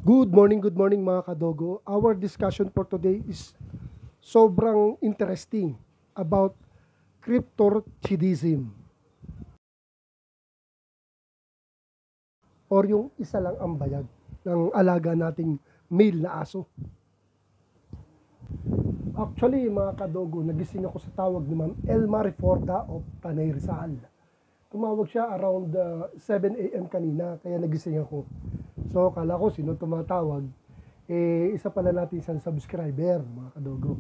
Good morning mga kadogo. Our discussion for today is sobrang interesting about cryptorchidism or yung isa lang ang bayag ng alaga nating male na aso. Actually mga kadogo, nagising ako sa tawag ni Ma'am Elma Reforta of Tanay Rizal. Tumawag siya around 7 a.m. kanina, kaya nagising ako. So kala ko sino tumatawag, isa pala natin isang subscriber mga kadogo.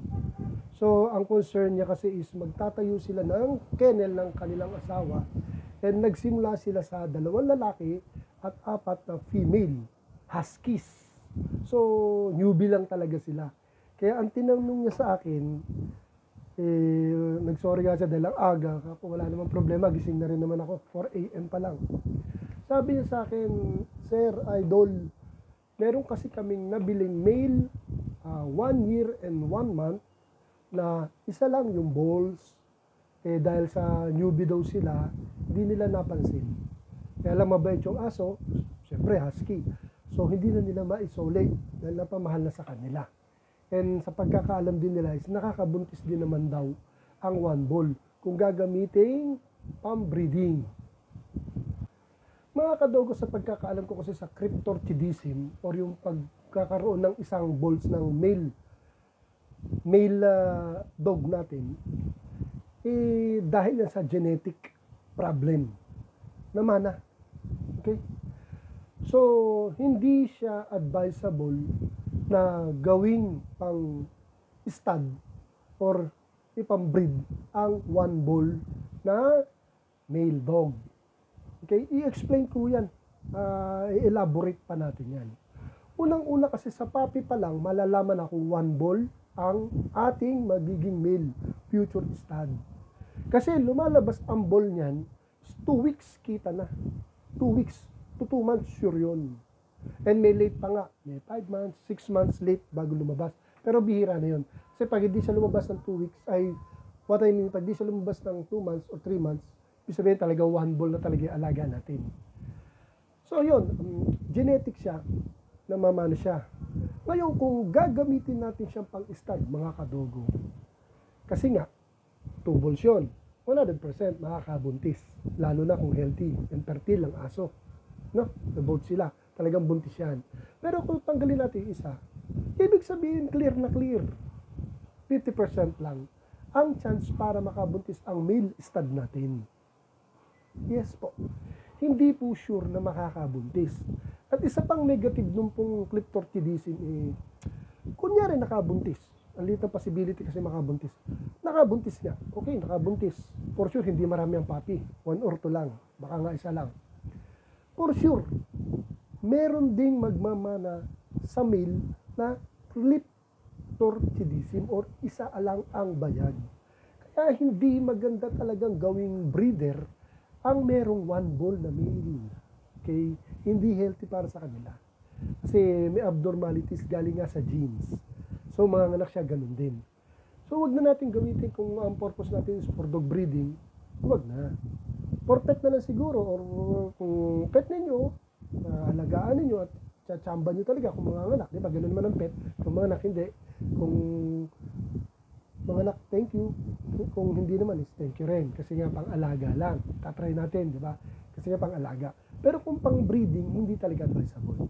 So ang concern niya kasi is magtatayo sila ng kennel ng kanilang asawa, and nagsimula sila sa 2 lalaki at 4 na female huskies. So newbie lang talaga sila. Kaya ang tinanong niya sa akin, nagsorry nga siya dahil ang aga, ako wala namang problema, gising na rin naman ako, 4 a.m. pa lang. Sabi niya sa akin, Sir Idol, meron kasi kaming nabiling male, 1 year and 1 month, na isa lang yung balls, dahil sa newbie daw sila, hindi nila napansin. Kaya lang mabait yung aso, syempre husky. So hindi na nila ma-isolate dahil napamahal na sa kanila. And sa pagkakaalam din nila is nakakabuntis din naman daw ang 1 ball kung gagamitin pang-breeding. Mga kadogo, sa pagkakaalam ko kasi sa cryptorchidism or yung pagkakaroon ng isang balls ng male dog natin, dahil yan sa genetic problem na mana. Okay? So, hindi siya advisable na gawing pang stud or ipambreed ang 1 ball na male dog. Okay, i-explain ko yan, i-elaborate pa natin yan. Unang-una kasi sa puppy pa lang, malalaman na kung 1 ball ang ating magiging male future stud. Kasi lumalabas ang ball niyan, 2 weeks kita na. 2 weeks to 2 months sure yun. And may late pa nga, may 5 months, 6 months late bago lumabas. Pero bihira na yun. Kasi pag hindi siya lumabas ng 2 weeks, pag hindi siya lumabas ng 2 months or 3 months, ibig sabihin talaga 1 ball na talaga yung alaga natin. So yun, genetic siya, namamano siya. Ngayon, kung gagamitin natin siyang pang-stud, mga kadogo, kasi nga, 2 balls yun, 100% makakabuntis, lalo na kung healthy and fertile ang aso. No? Both sila, talagang buntis yan. Pero kung tanggalin natin isa, ibig sabihin clear na clear. 50% lang ang chance para makabuntis ang male stud natin. Yes po. Hindi po sure na makakabuntis. At isa pang negative nung pong cryptorchidism, kunyari nakabuntis. Ang liit ng possibility kasi makabuntis. Nakabuntis nga. Okay, nakabuntis. For sure, hindi marami ang puppy. 1 or 2 lang. Baka nga isa lang. For sure, meron ding magmamana sa male na cryptorchidism or isa lang ang bayag. Kaya hindi maganda talagang gawing breeder ang merong 1 ball na male. Okay? Hindi healthy para sa kanila. Kasi may abnormalities galing nga sa genes. So mga anak siya ganun din. So wag na natin gamitin kung ang purpose natin is for dog breeding. Wag na. For pet na lang siguro, or kung pet ninyo, alagaan ninyo at tsamba nyo talaga kung mga anak. Di ba? Ganun naman ang pet. Kung mga anak, hindi. Kung mga anak, thank you. Kung hindi naman, is thank you rin. Kasi nga pang-alaga lang. Tatry natin, di ba? Kasi nga pang-alaga. Pero kung pang-breeding, hindi talaga advisable.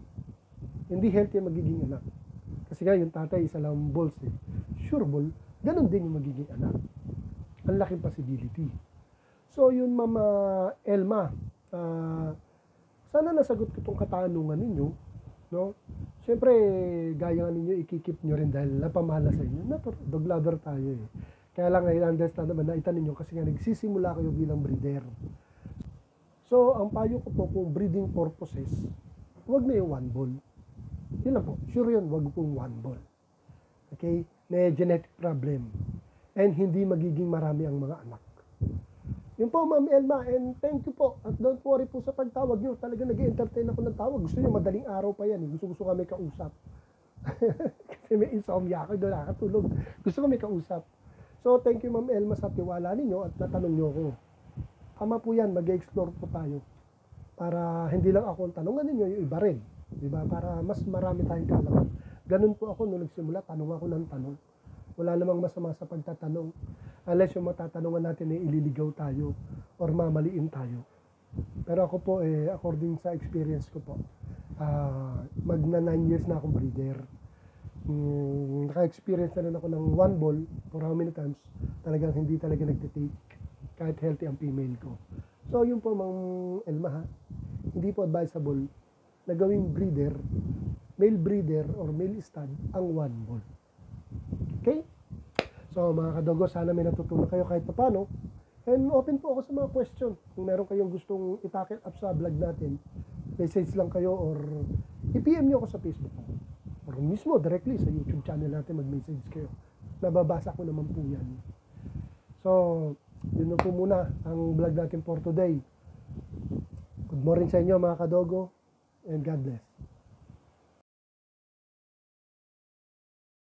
Hindi healthy ang magiging anak. Kasi nga yung tatay, isa lang balls eh. Sure ball, ganun din yung magiging anak. Ang laking possibility. So yun, Mama Elma, sana nasagot ko itong katanungan ninyo, no? Siyempre, gaya nga ninyo, ikikip nyo rin dahil napamahal sa inyo. Dog lover tayo eh. Kaya lang i-understand naman na itan ninyo kasi nga nagsisimula kayo bilang breeder. So, ang payo ko po kung breeding purposes, huwag na yung 1 ball. Yun lang po, sure yun, huwag pong 1 ball. Okay? May genetic problem. And hindi magiging marami ang mga anak. Yun po, Ma'am Elma, and thank you po. At don't worry po sa pagtawag nyo. Talaga nag-entertain ako ng tawag. Gusto nyo, madaling araw pa yan. Gusto kami kausap. Kasi may insomnia ako, doon nakatulog. Gusto kami kausap. So, thank you, Ma'am Elma, sa tiwala ninyo at natanong nyo ako. Tama po yan, mag-explore po tayo. Para hindi lang ako ang tanongan ninyo, yung iba rin. Di ba? Para mas marami tayong kaalaman. Ganun po ako nung nagsimula, tanong ako ng tanong. Wala namang masama sa pagtatanong. Unless yung matatanungan natin ay ililigaw tayo or mamaliin tayo. Pero ako po, according sa experience ko po, magna 9 years na akong breeder. Naka-experience na rin ako ng one ball for how many times. Talagang hindi talaga nagtitake kahit healthy ang female ko. So yun po Mang Elma ha, hindi po advisable na gawing breeder, male breeder or male stud ang one ball. Okay? So mga kadogo, sana may natutunan kayo kahit paano. And open po ako sa mga question. Kung meron kayong gustong itakil up sa vlog natin, message lang kayo or i-PM nyo ako sa Facebook ko. Or mismo directly sa YouTube channel natin mag-message kayo. Nababasa ko naman po yan. So, yun na po muna ang vlog natin for today. Good morning sa inyo mga kadogo and God bless.